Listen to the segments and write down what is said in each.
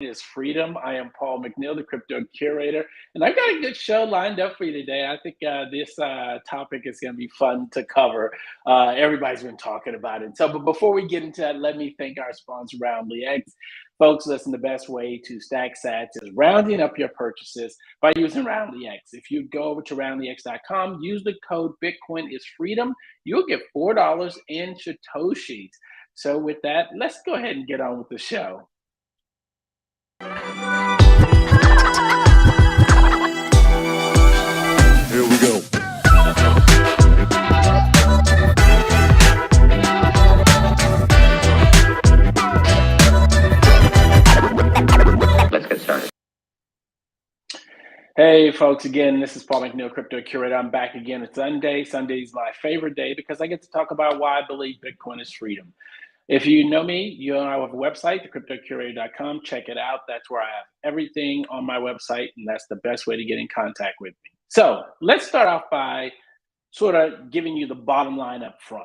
Is freedom. I am Paul McNeil, the crypto curator, and I've got a good show lined up for you today. I think this topic is going to be fun to cover. Everybody's been talking about it. But before we get into that, let me thank our sponsor, Roundly X. Folks, listen, the best way to stack sats is rounding up your purchases by using Roundly X. If you go over to roundlyx.com, use the code Bitcoin is freedom, you'll get $4 in Satoshis. So with that, let's go ahead and get on with the show. Here we go. Let's get started. Hey folks, again, this is Paul McNeil, crypto curator. I'm back again. It's Sunday. Sunday is my favorite day because I get to talk about why I believe Bitcoin is freedom. If you know me, you know I have a website, thecryptocurator.com. Check it out. That's where I have everything on my website, and that's the best way to get in contact with me. So let's start off by sort of giving you the bottom line up front,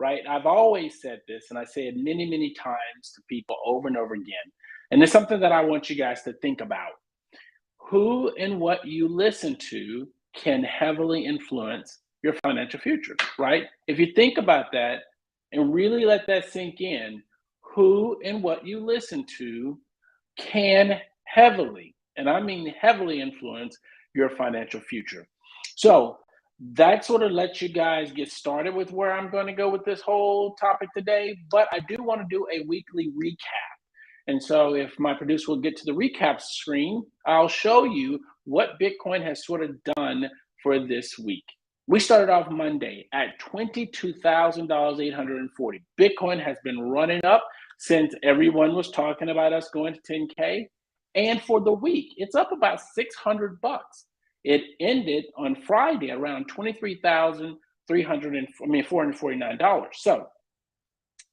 right? I've always said this, and I say it many, many times to people over and over again. And it's something that I want you guys to think about. Who and what you listen to can heavily influence your financial future, right? If you think about that, and really let that sink in, who and what you listen to can heavily, and I mean heavily, influence your financial future. So that sort of lets you guys get started with where I'm going to go with this whole topic today, but I do want to do a weekly recap. And so if my producer will get to the recap screen, I'll show you what Bitcoin has sort of done for this week. We started off Monday at $22,840. Bitcoin has been running up since everyone was talking about us going to 10K. And for the week, it's up about $600. It ended on Friday around $23,449. So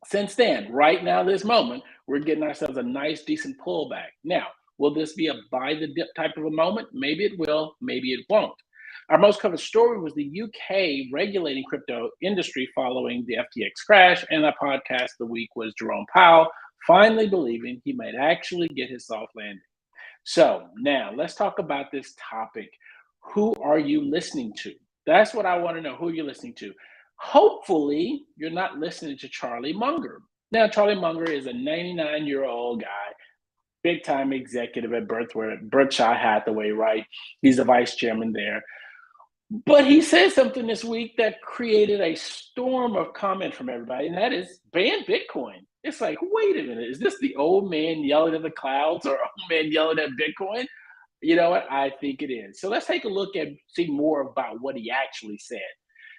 since then, right now, this moment, we're getting ourselves a nice, decent pullback. Now, will this be a buy the dip type of a moment? Maybe it will, maybe it won't. Our most covered story was the UK regulating crypto industry following the FTX crash, and the podcast of the week was Jerome Powell finally believing he might actually get his soft landing. So now let's talk about this topic. Who are you listening to? That's what I want to know, who you're listening to. Hopefully, you're not listening to Charlie Munger. Now, Charlie Munger is a 99-year-old guy, big-time executive at Berkshire Hathaway, right? He's the vice chairman there. But he said something this week that created a storm of comment from everybody, and that is ban Bitcoin. It's like, wait a minute, is this the old man yelling at the clouds or old man yelling at Bitcoin? You know what? I think it is. So let's take a look and see more about what he actually said.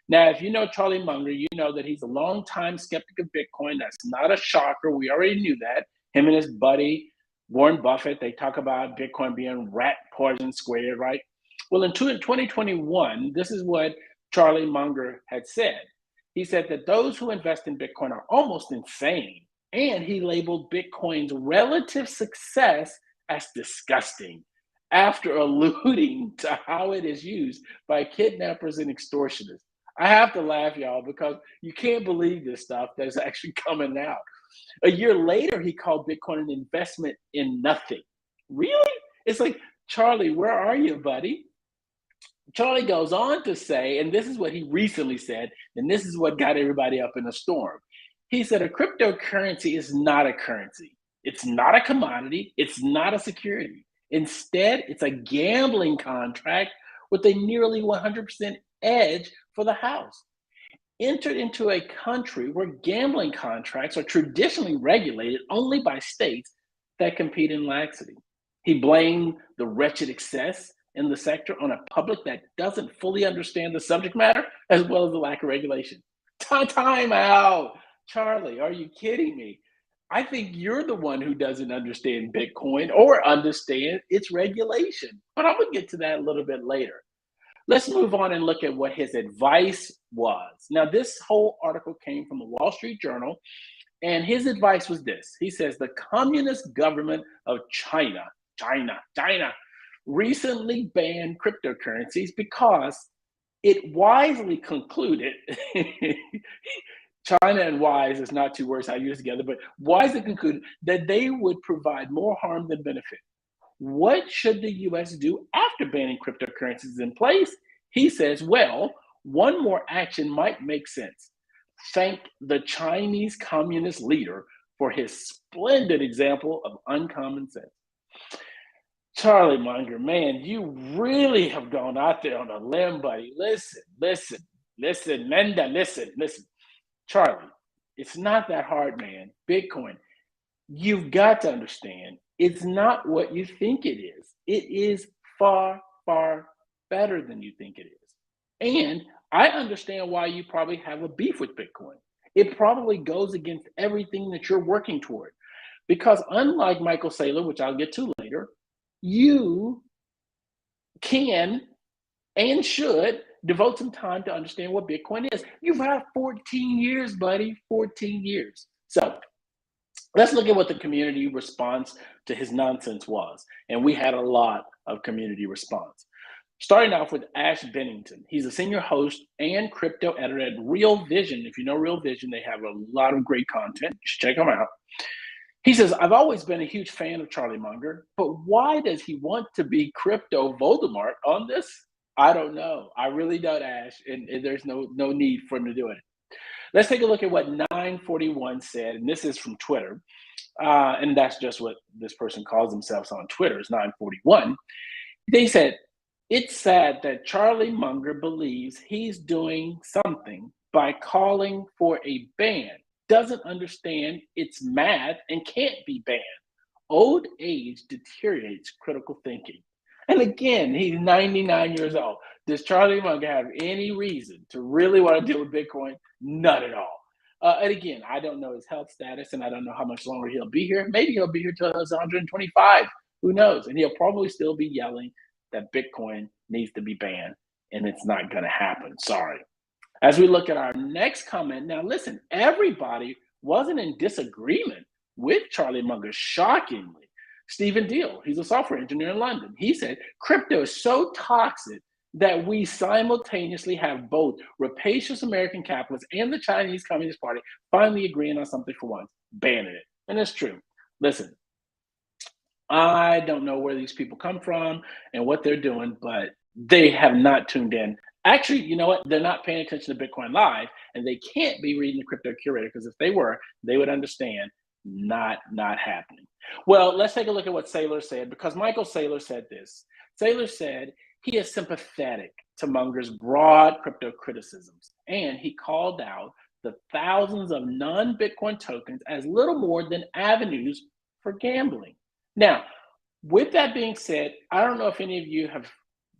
Now, if you know Charlie Munger, you know that he's a longtime skeptic of Bitcoin. That's not a shocker. We already knew that. Him and his buddy, Warren Buffett, they talk about Bitcoin being rat poison squared, right? Well, in 2021, this is what Charlie Munger had said. He said that those who invest in Bitcoin are almost insane. And he labeled Bitcoin's relative success as disgusting after alluding to how it is used by kidnappers and extortionists. I have to laugh, y'all, because you can't believe this stuff that's actually coming out. A year later, he called Bitcoin an investment in nothing. Really? It's like, Charlie, where are you, buddy? Charlie goes on to say, and this is what he recently said, and this is what got everybody up in a storm. He said a cryptocurrency is not a currency. It's not a commodity. It's not a security. Instead, it's a gambling contract with a nearly 100% edge for the house. Entered into a country where gambling contracts are traditionally regulated only by states that compete in laxity. He blamed the wretched excess in the sector on a public that doesn't fully understand the subject matter, as well as the lack of regulation. Time out. Charlie, are you kidding me? I think you're the one who doesn't understand Bitcoin or understand its regulation. But I'm going to get to that a little bit later. Let's move on and look at what his advice was. Now, this whole article came from the Wall Street Journal, and his advice was this. He says, the communist government of China recently banned cryptocurrencies because it wisely concluded China and Wise is not two words I use together, but Wise concluded that they would provide more harm than benefit. What should the US do after banning cryptocurrencies in place? He says, well, one more action might make sense. Thank the Chinese communist leader for his splendid example of uncommon sense. Charlie Munger, man, you really have gone out there on a limb, buddy. Listen, Linda, listen. Charlie, it's not that hard, man. Bitcoin, you've got to understand, it's not what you think it is. It is far, far better than you think it is. And I understand why you probably have a beef with Bitcoin. It probably goes against everything that you're working toward. Because unlike Michael Saylor, which I'll get to later, you can and should devote some time to understand what Bitcoin is. You've had 14 years, buddy, 14 years. So let's look at what the community response to his nonsense was. And we had a lot of community response. Starting off with Ash Bennington. He's a senior host and crypto editor at Real Vision. If you know Real Vision, they have a lot of great content. You should check them out. He says, I've always been a huge fan of Charlie Munger, but why does he want to be crypto Voldemort on this? I don't know. I really don't, Ash, and there's no need for him to do it. Let's take a look at what 941 said, and this is from Twitter, and that's just what this person calls themselves on Twitter, is 941. They said, it's sad that Charlie Munger believes he's doing something by calling for a ban. Doesn't understand it's math and can't be banned. Old age deteriorates critical thinking. And again, he's 99 years old. Does Charlie Munger have any reason to really want to deal with Bitcoin? None at all. And again, I don't know his health status, and I don't know how much longer he'll be here. Maybe he'll be here till he's 125. Who knows? And he'll probably still be yelling that Bitcoin needs to be banned, and it's not going to happen. Sorry. As we look at our next comment, now listen, everybody wasn't in disagreement with Charlie Munger, shockingly. Stephen Deal, he's a software engineer in London. He said, crypto is so toxic that we simultaneously have both rapacious American capitalists and the Chinese Communist Party finally agreeing on something for once, banning it. And it's true. Listen, I don't know where these people come from and what they're doing, but they have not tuned in. Actually, you know what? They're not paying attention to Bitcoin Live, and they can't be reading the Crypto Curator, because if they were, they would understand not happening. Well, let's take a look at what Saylor said, because Michael Saylor said this. Saylor said he is sympathetic to Munger's broad crypto criticisms, and he called out the thousands of non-Bitcoin tokens as little more than avenues for gambling. Now, with that being said, I don't know if any of you have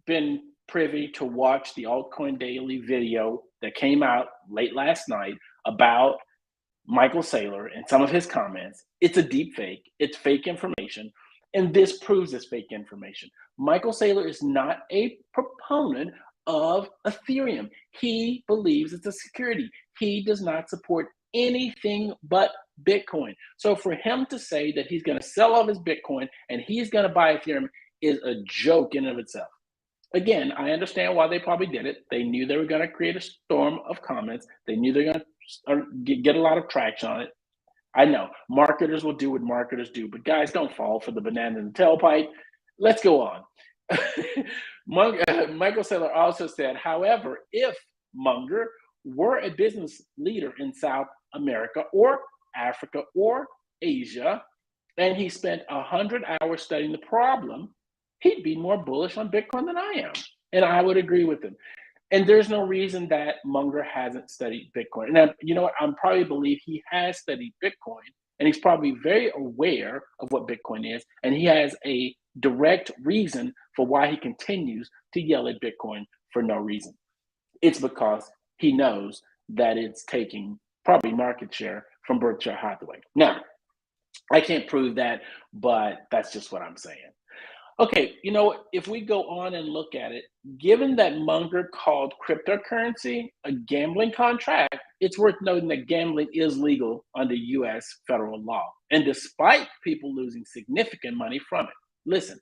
been privy to watch the Altcoin Daily video that came out late last night about Michael Saylor and some of his comments. It's a deep fake. It's fake information. And this proves it's fake information. Michael Saylor is not a proponent of Ethereum. He believes it's a security. He does not support anything but Bitcoin. So for him to say that he's going to sell all his Bitcoin and he's going to buy Ethereum is a joke in and of itself. Again, I understand why they probably did it. They knew they were going to create a storm of comments. They knew they're going to get a lot of traction on it. I know marketers will do what marketers do, but guys, don't fall for the banana in the tailpipe. Let's go on. Michael Saylor also said, however, if Munger were a business leader in South America or Africa or Asia, and he spent 100 hours studying the problem, he'd be more bullish on Bitcoin than I am. And I would agree with him. And there's no reason that Munger hasn't studied Bitcoin. And you know what? I probably believe he has studied Bitcoin, and he's probably very aware of what Bitcoin is. And he has a direct reason for why he continues to yell at Bitcoin for no reason. It's because he knows that it's taking probably market share from Berkshire Hathaway. Now, I can't prove that, but that's just what I'm saying. Okay, you know, if we go on and look at it, given that Munger called cryptocurrency a gambling contract, it's worth noting that gambling is legal under US federal law, and despite people losing significant money from it. Listen,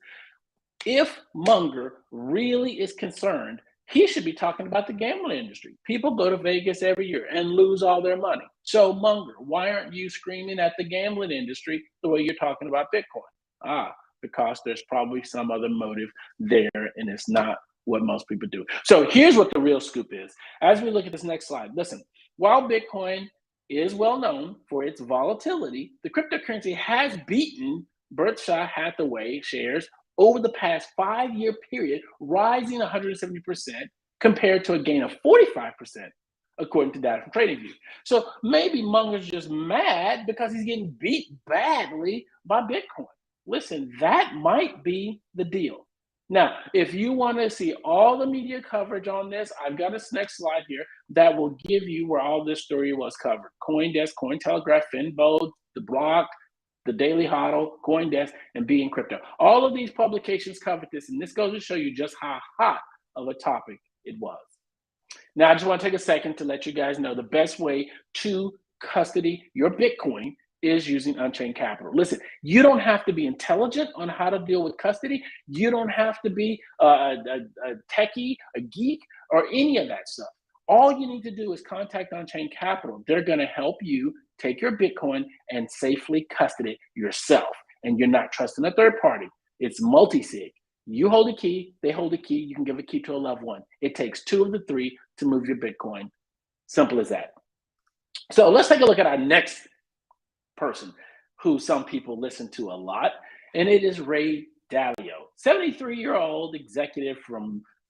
if Munger really is concerned, He should be talking about the gambling industry. People go to Vegas every year and lose all their money. So Munger, why aren't you screaming at the gambling industry the way you're talking about Bitcoin? Because there's probably some other motive there, and it's not what most people do. So here's what the real scoop is. As we look at this next slide, listen, while Bitcoin is well known for its volatility, the cryptocurrency has beaten Berkshire Hathaway shares over the past 5-year period, rising 170% compared to a gain of 45%, according to data from TradingView. So maybe Munger's just mad because he's getting beat badly by Bitcoin. Listen, that might be the deal. Now, if you want to see all the media coverage on this, I've got a next slide here that will give you where all this story was covered. CoinDesk, Cointelegraph, Finbo, The Block, The Daily Hodl, CoinDesk, and Being Crypto. All of these publications covered this, and this goes to show you just how hot of a topic it was. Now, I just want to take a second to let you guys know the best way to custody your Bitcoin is using Unchained Capital. Listen, you don't have to be intelligent on how to deal with custody. You don't have to be a techie, a geek, or any of that stuff. All you need to do is contact Unchained Capital. They're going to help you take your Bitcoin and safely custody it yourself. And you're not trusting a third party. It's multi-sig. You hold a key, they hold a key, you can give a key to a loved one. It takes 2 of the 3 to move your Bitcoin. Simple as that. So let's take a look at our next person who some people listen to a lot, and it is Ray Dalio, 73-year-old executive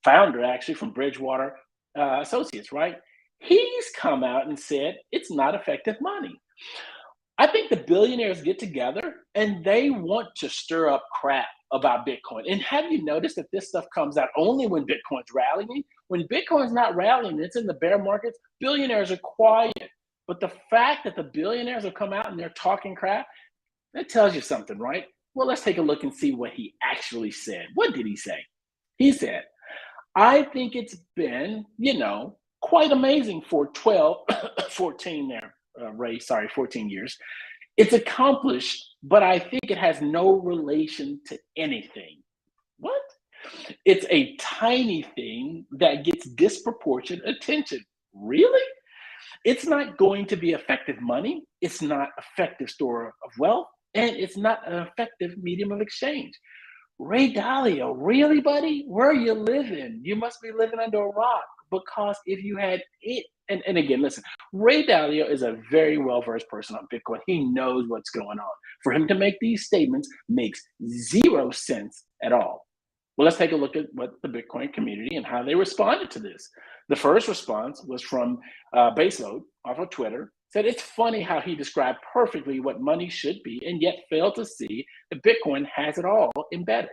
founder from Bridgewater Associates, right? He's come out and said it's not effective money. I think the billionaires get together and they want to stir up crap about Bitcoin. And have you noticed that this stuff comes out only when Bitcoin's rallying? When Bitcoin's not rallying, it's in the bear markets, billionaires are quiet. But the fact that the billionaires have come out and they're talking crap, that tells you something, right? Well, let's take a look and see what he actually said. What did he say? He said, I think it's been, quite amazing for 14 years. It's accomplished, but I think it has no relation to anything. What? It's a tiny thing that gets disproportionate attention. Really? It's not going to be effective money. It's not effective store of wealth, and it's not an effective medium of exchange. Ray Dalio, really, buddy? Where are you living? You must be living under a rock, because if you had it, and again, listen, Ray Dalio is a very well-versed person on Bitcoin. He knows what's going on. For him to make these statements makes 0 sense at all. Well, let's take a look at what the Bitcoin community and how they responded to this. The first response was from Baseload off of Twitter. Said it's funny how he described perfectly what money should be and yet failed to see that Bitcoin has it all embedded.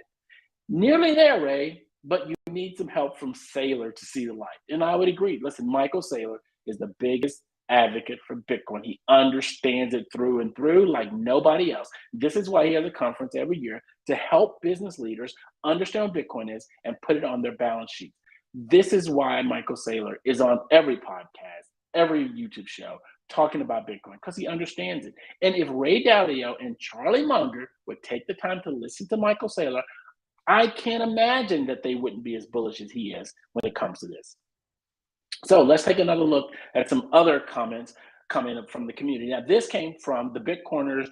Nearly there, Ray, but you need some help from Saylor to see the light. And I would agree. Listen, Michael Saylor is the biggest advocate for Bitcoin. He understands it through and through like nobody else. This is why he has a conference every year to help business leaders understand what Bitcoin is and put it on their balance sheet. This is why Michael Saylor is on every podcast, every YouTube show, talking about Bitcoin, because he understands it. And if Ray Dalio and Charlie Munger would take the time to listen to Michael Saylor, I can't imagine that they wouldn't be as bullish as he is when it comes to this. So let's take another look at some other comments coming up from the community. Now, this came from the Bitcoiners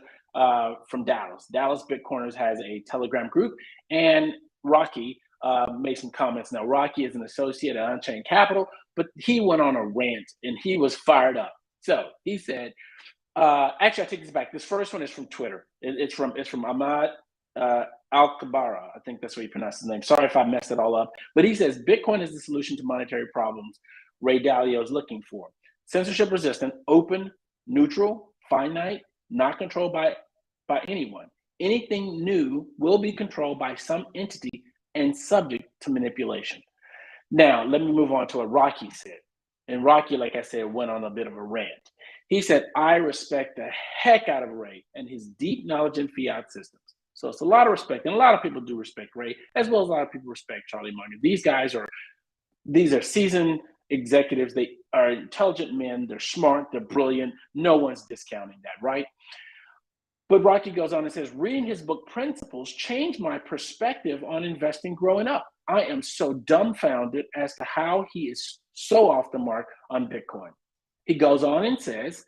from Dallas. Dallas Bitcoiners has a Telegram group, and Rocky made some comments. Now, Rocky is an associate at Unchained Capital, but he went on a rant, and he was fired up. So he said, actually, I take this back. This first one is from Twitter. It's from Ahmad Al-Kabara. I think that's what he pronounced his name. Sorry if I messed it all up. But he says, Bitcoin is the solution to monetary problems Ray Dalio is looking for. Censorship resistant, open, neutral, finite, not controlled by anyone. Anything new will be controlled by some entity and subject to manipulation. Now, let me move on to what Rocky said. And Rocky, like I said, went on a bit of a rant. He said, I respect the heck out of Ray and his deep knowledge in fiat systems. So it's a lot of respect. And a lot of people do respect Ray, as well as a lot of people respect Charlie Munger. These are seasoned executives. They are intelligent men. They're smart. They're brilliant. No one's discounting that, right? But Rocky goes on and says, reading his book Principles changed my perspective on investing growing up. I am so dumbfounded as to how he is so off the mark on Bitcoin. He goes on and says,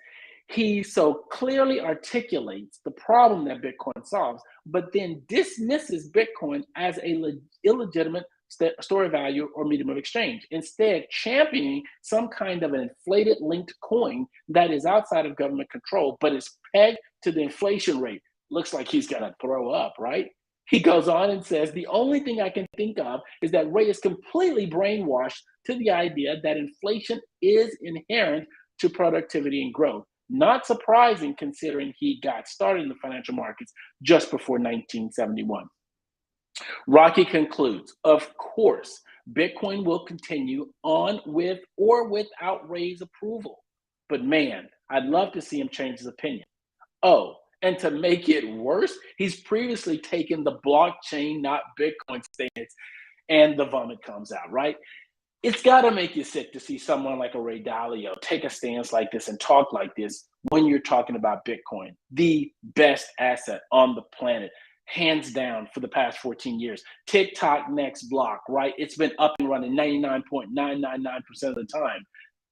he so clearly articulates the problem that Bitcoin solves, but then dismisses Bitcoin as a illegitimate store of value or medium of exchange, instead championing some kind of an inflated linked coin that is outside of government control, but is pegged to the inflation rate. Looks like he's gonna throw up, right? He goes on and says, the only thing I can think of is that Ray is completely brainwashed to the idea that inflation is inherent to productivity and growth. Not surprising considering he got started in the financial markets just before 1971. Rocky concludes, of course, Bitcoin will continue on with or without Ray's approval. But man, I'd love to see him change his opinion. Oh, and to make it worse, he's previously taken the blockchain, not Bitcoin stance, and the vomit comes out, right? It's got to make you sick to see someone like a Ray Dalio take a stance like this and talk like this when you're talking about Bitcoin, the best asset on the planet, hands down for the past 14 years. TikTok next block, right? It's been up and running 99.999% of the time.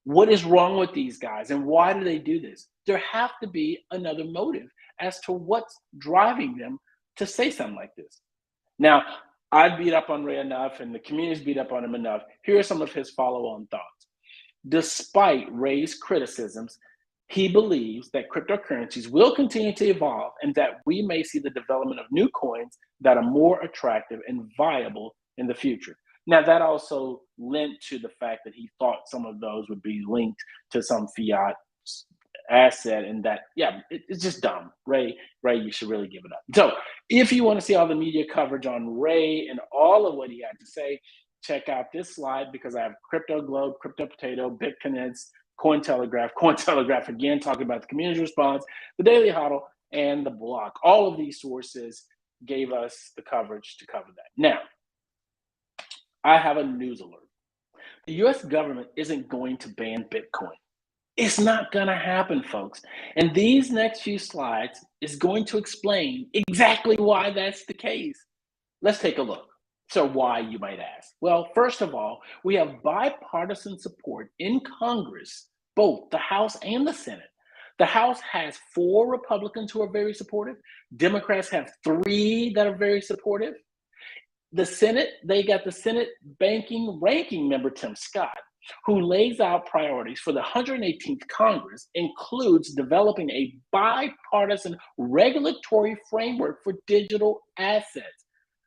What is wrong with these guys and why do they do this? There have to be another motive as to what's driving them to say something like this. Now, I beat up on Ray enough and the community's beat up on him enough. Here are some of his follow-on thoughts. Despite Ray's criticisms, he believes that cryptocurrencies will continue to evolve and that we may see the development of new coins that are more attractive and viable in the future. Now, that also lent to the fact that he thought some of those would be linked to some fiat asset, and that, yeah, it's just dumb. Ray, you should really give it up. So if you want to see all the media coverage on Ray and all of what he had to say, check out this slide because I have Crypto Globe, Crypto Potato, BitConnects, Cointelegraph again, talking about the community response, the Daily Huddle, and the block. All of these sources gave us the coverage to cover that. Now, I have a news alert. The US government isn't going to ban Bitcoin. It's not going to happen, folks. And these next few slides is going to explain exactly why that's the case. Let's take a look. So why, you might ask? Well, first of all, we have bipartisan support in Congress, both the House and the Senate. The House has 4 Republicans who are very supportive. Democrats have 3 that are very supportive. The Senate, they got the Senate banking ranking member, Tim Scott, who lays out priorities for the 118th Congress, includes developing a bipartisan regulatory framework for digital assets.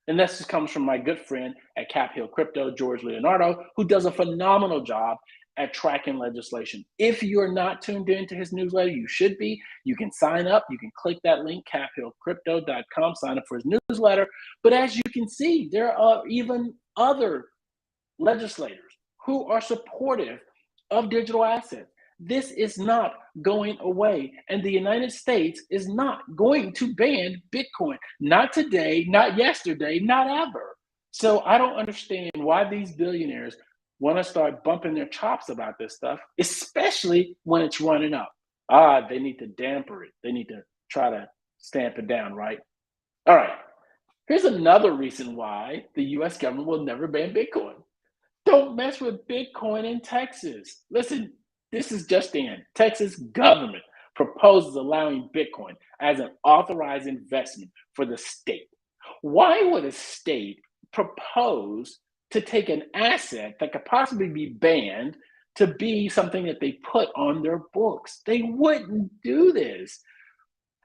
And this comes from my good friend at Cap Hill Crypto, George Leonardo, who does a phenomenal job at tracking legislation. If you're not tuned into his newsletter, you should be. You can sign up. You can click that link, caphillcrypto.com, sign up for his newsletter. But as you can see, there are even other legislators who are supportive of digital assets. This is not going away. And the United States is not going to ban Bitcoin. Not today, not yesterday, not ever. So I don't understand why these billionaires want to start bumping their chops about this stuff, especially when it's running up. They need to damper it. They need to try to stamp it down, right? All right. Here's another reason why the US government will never ban Bitcoin. Don't mess with Bitcoin in Texas. Listen, this is just in. Texas government proposes allowing Bitcoin as an authorized investment for the state. Why would a state propose to take an asset that could possibly be banned to be something that they put on their books? They wouldn't do this.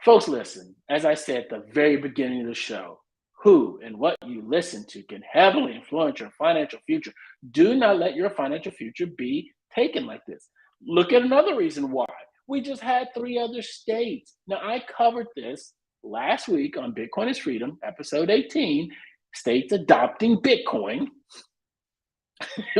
Folks, listen, as I said at the very beginning of the show, who and what you listen to can heavily influence your financial future. Do not let your financial future be taken like this. Look at another reason why. We just had 3 other states. Now, I covered this last week on Bitcoin is Freedom, episode 18, states adopting Bitcoin.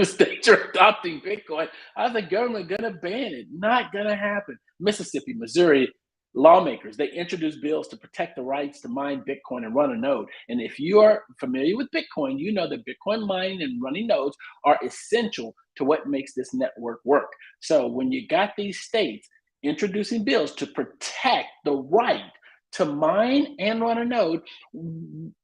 States are adopting Bitcoin. How's the government going to ban it? Not going to happen. Mississippi, Missouri, lawmakers, they introduced bills to protect the rights to mine Bitcoin and run a node. And if you are familiar with Bitcoin, you know that Bitcoin mining and running nodes are essential to what makes this network work. So when you got these states introducing bills to protect the right to mine and run a node.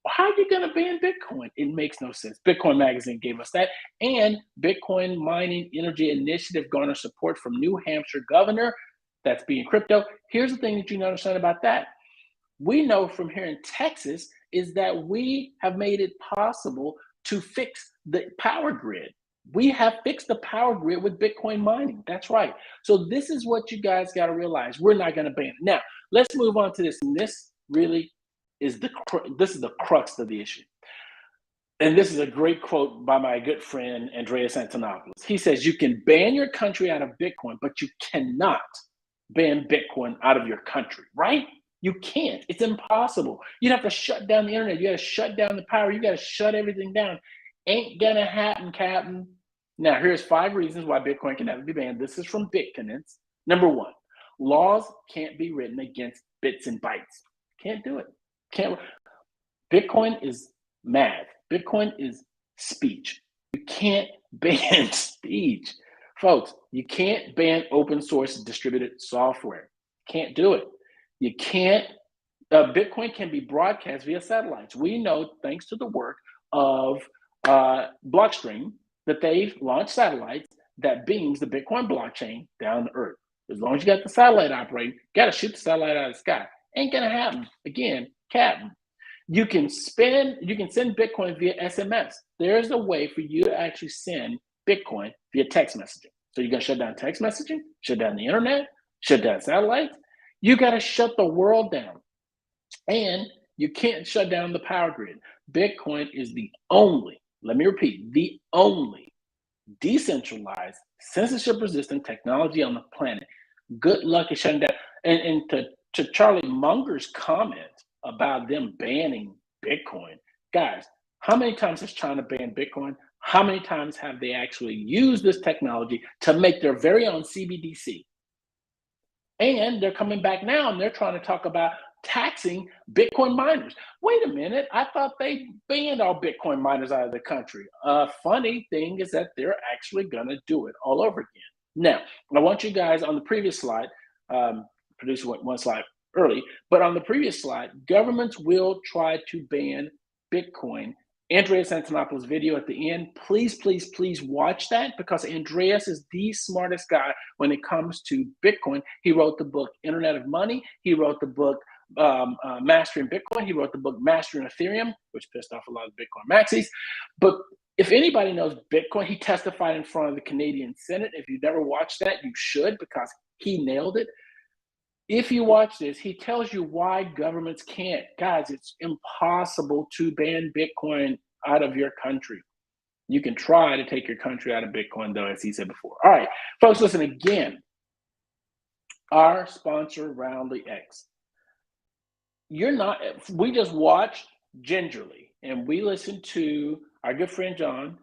How are you going to ban Bitcoin? It makes no sense. Bitcoin Magazine gave us that. And Bitcoin Mining Energy Initiative garnered support from New Hampshire governor that's being crypto. Here's the thing that you need to understand about that. We know from here in Texas is that we have made it possible to fix the power grid. We have fixed the power grid with Bitcoin mining. That's right. So this is what you guys got to realize. We're not going to ban it. Now, let's move on to this. And this really is the crux of the issue. And this is a great quote by my good friend, Andreas Antonopoulos. He says, you can ban your country out of Bitcoin, but you cannot ban Bitcoin out of your country, right? You can't. It's impossible. You'd have to shut down the internet. You got to shut down the power. You got to shut everything down. Ain't gonna happen, Captain. Now, here's 5 reasons why Bitcoin can never be banned. This is from Bitcoinits. Number 1, laws can't be written against bits and bytes. Can't do it. Can't. Bitcoin is math. Bitcoin is speech. You can't ban speech. Folks, you can't ban open source distributed software. Can't do it. You can't. Bitcoin can be broadcast via satellites. We know, thanks to the work of Blockstream, that they've launched satellites that beams the Bitcoin blockchain down to Earth. As long as you got the satellite operating, got to shoot the satellite out of the sky. Ain't gonna happen. Again, Captain. You can send Bitcoin via SMS. There's a way for you to actually send Bitcoin via text messaging. So you're gonna shut down text messaging, shut down the internet, shut down satellites. You got to shut the world down. And you can't shut down the power grid. Bitcoin is the only, let me repeat, the only decentralized, censorship-resistant technology on the planet. Good luck at shutting down. And to Charlie Munger's comment about them banning Bitcoin, guys, how many times has China banned Bitcoin? How many times have they actually used this technology to make their very own CBDC? And they're coming back now and they're trying to talk about taxing Bitcoin miners. Wait a minute, I thought they banned all Bitcoin miners out of the country. Funny thing is that they're actually gonna do it all over again. Now, I want you guys on the previous slide, producer went 1 slide early, but on the previous slide, governments will try to ban Bitcoin. Andreas Antonopoulos' video at the end, please, please, please watch that, because Andreas is the smartest guy when it comes to Bitcoin. He wrote the book Internet of Money. He wrote the book Mastering Bitcoin. He wrote the book Mastering Ethereum, which pissed off a lot of Bitcoin maxis. But if anybody knows Bitcoin, he testified in front of the Canadian Senate. If you've never watched that, you should, because he nailed it. If you watch this, he tells you why governments can't. Guys, it's impossible to ban Bitcoin out of your country. You can try to take your country out of Bitcoin, though, as he said before. All right, folks, listen again. Our sponsor, Roundly X. We just watched gingerly, and we listened to our good friend John,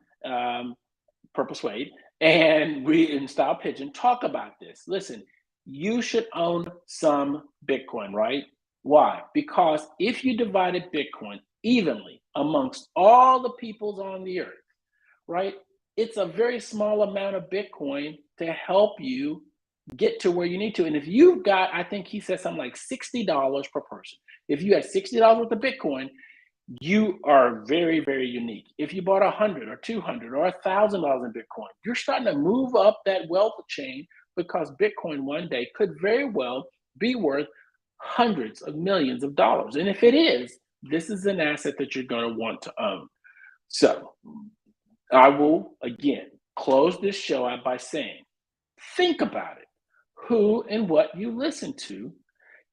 Purple Suede, and Style Pigeon talk about this. Listen, you should own some Bitcoin, right? Why? Because if you divided Bitcoin evenly amongst all the peoples on the earth, right, it's a very small amount of Bitcoin to help you get to where you need to. And if you've got, I think he said something like $60 per person. If you had $60 worth of Bitcoin, you are very, very unique. If you bought 100 or 200 or $1,000 in Bitcoin, you're starting to move up that wealth chain, because Bitcoin one day could very well be worth hundreds of millions of dollars. And if it is, this is an asset that you're going to want to own. So I will, again, close this show out by saying, think about it. Who and what you listen to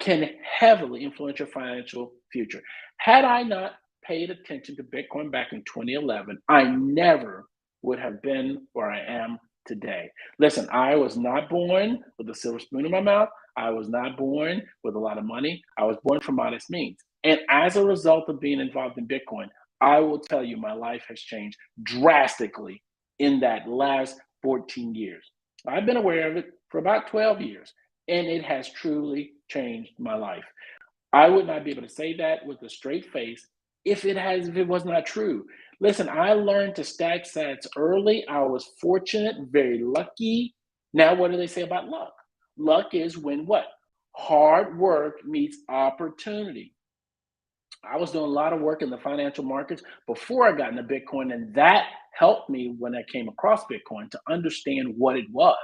can heavily influence your financial future. Had I not paid attention to Bitcoin back in 2011, I never would have been where I am today. Listen, I was not born with a silver spoon in my mouth. I was not born with a lot of money. I was born from modest means. And as a result of being involved in Bitcoin, I will tell you my life has changed drastically in that last 14 years. I've been aware of it for about 12 years, and it has truly changed my life. I would not be able to say that with a straight face if it was not true. Listen, I learned to stack sats early. I was fortunate, very lucky. Now, what do they say about luck? Luck is when what? Hard work meets opportunity. I was doing a lot of work in the financial markets before I got into Bitcoin, and that helped me when I came across Bitcoin to understand what it was.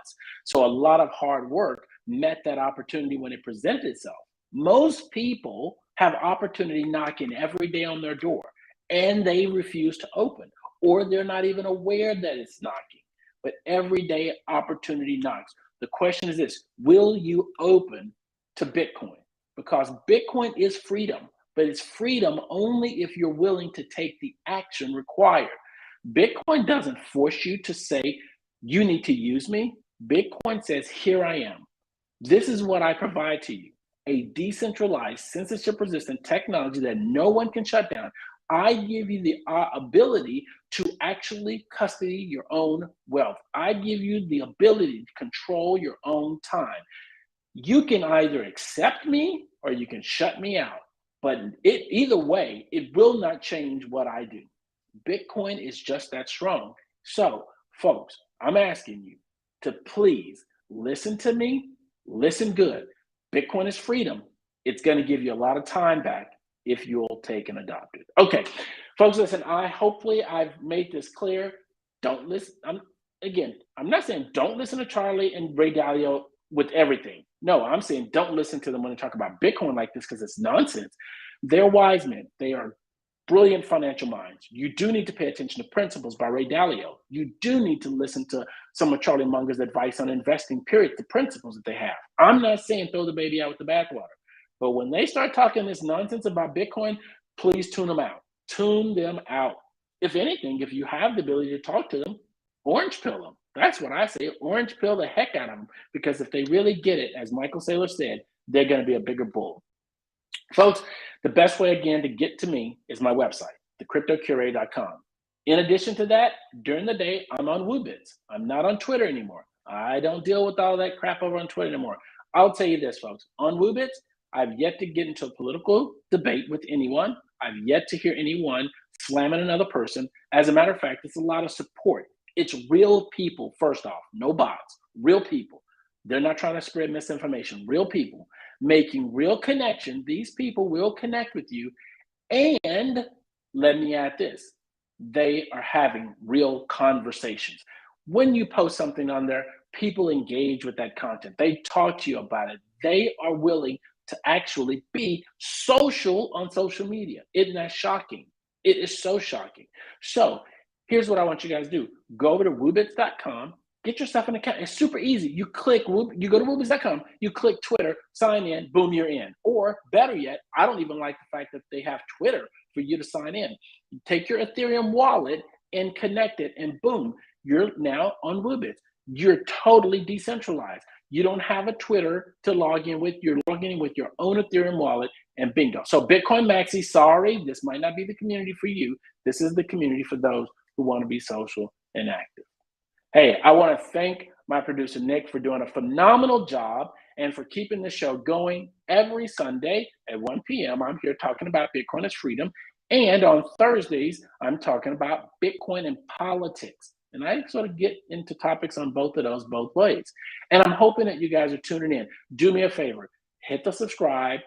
So a lot of hard work met that opportunity when it presented itself. Most people have opportunity knocking every day on their door, and they refuse to open, or they're not even aware that it's knocking. But every day opportunity knocks. The question is this: will you open to Bitcoin? Because Bitcoin is freedom, but it's freedom only if you're willing to take the action required. Bitcoin doesn't force you to say, you need to use me. Bitcoin says, here I am. This is what I provide to you: a decentralized, censorship resistant technology that no one can shut down. I give you the ability to actually custody your own wealth. I give you the ability to control your own time. You can either accept me or you can shut me out. But either way, it will not change what I do. Bitcoin is just that strong. So, folks, I'm asking you to please listen to me, listen good. Bitcoin is freedom. It's going to give you a lot of time back if you'll take and adopt it. Okay, folks, listen, hopefully I've made this clear. Don't listen. I'm not saying don't listen to Charlie and Ray Dalio with everything. No, I'm saying don't listen to them when they talk about Bitcoin like this, because it's nonsense. They're wise men. They are brilliant financial minds. You do need to pay attention to Principles by Ray Dalio. You do need to listen to some of Charlie Munger's advice on investing, period, the principles that they have. I'm not saying throw the baby out with the bathwater. But when they start talking this nonsense about Bitcoin, please tune them out. Tune them out. If anything, if you have the ability to talk to them, orange pill them. That's what I say. Orange pill the heck out of them, because if they really get it, as Michael Saylor said, they're going to be a bigger bull. Folks, the best way, again, to get to me is my website, thecryptocurrencies.com. In addition to that, during the day, I'm on WooBits. I'm not on Twitter anymore. I don't deal with all that crap over on Twitter anymore. I'll tell you this, folks. On WooBits, I've yet to get into a political debate with anyone. I've yet to hear anyone slamming another person. As a matter of fact, it's a lot of support. It's real people, first off, no bots, real people. They're not trying to spread misinformation. Real people making real connection. These people will connect with you. And let me add this: they are having real conversations. When you post something on there, people engage with that content. They talk to you about it. They are willing to actually be social on social media. Isn't that shocking? It is so shocking. So here's what I want you guys to do. Go over to woobits.com. Get yourself an account. It's super easy. You go to woobits.com, you click Twitter, sign in, boom, you're in. Or better yet, I don't even like the fact that they have Twitter for you to sign in. You take your Ethereum wallet and connect it, and boom, you're now on Woobits. You're totally decentralized. You don't have a Twitter to log in with. You're logging in with your own Ethereum wallet, and bingo. So Bitcoin Maxi, sorry, this might not be the community for you. This is the community for those who want to be social and active. Hey, I want to thank my producer, Nick, for doing a phenomenal job and for keeping the show going every Sunday at 1 p.m. I'm here talking about Bitcoin as freedom. And on Thursdays, I'm talking about Bitcoin and politics. And I sort of get into topics on both of those both ways. And I'm hoping that you guys are tuning in. Do me a favor, hit the subscribe,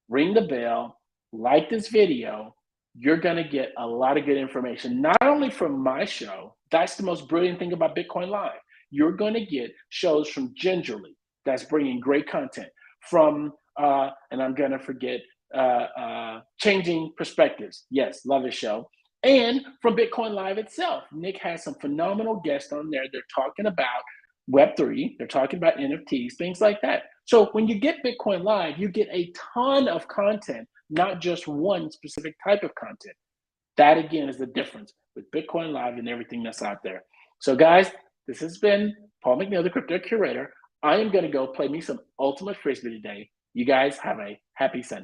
ring the bell, like this video. You're going to get a lot of good information, not only from my show. That's the most brilliant thing about Bitcoin Live. You're going to get shows from Gingerly, that's bringing great content, from, and I'm going to forget, Changing Perspectives. Yes, love his show. And from Bitcoin Live itself, Nick has some phenomenal guests on there. They're talking about Web3, they're talking about NFTs, things like that. So when you get Bitcoin Live, you get a ton of content, not just one specific type of content. That, again, is the difference with Bitcoin Live and everything that's out there. So, guys, this has been Paul McNeil, the Crypto Curator. I am going to go play me some Ultimate Frisbee today. You guys have a happy Sunday.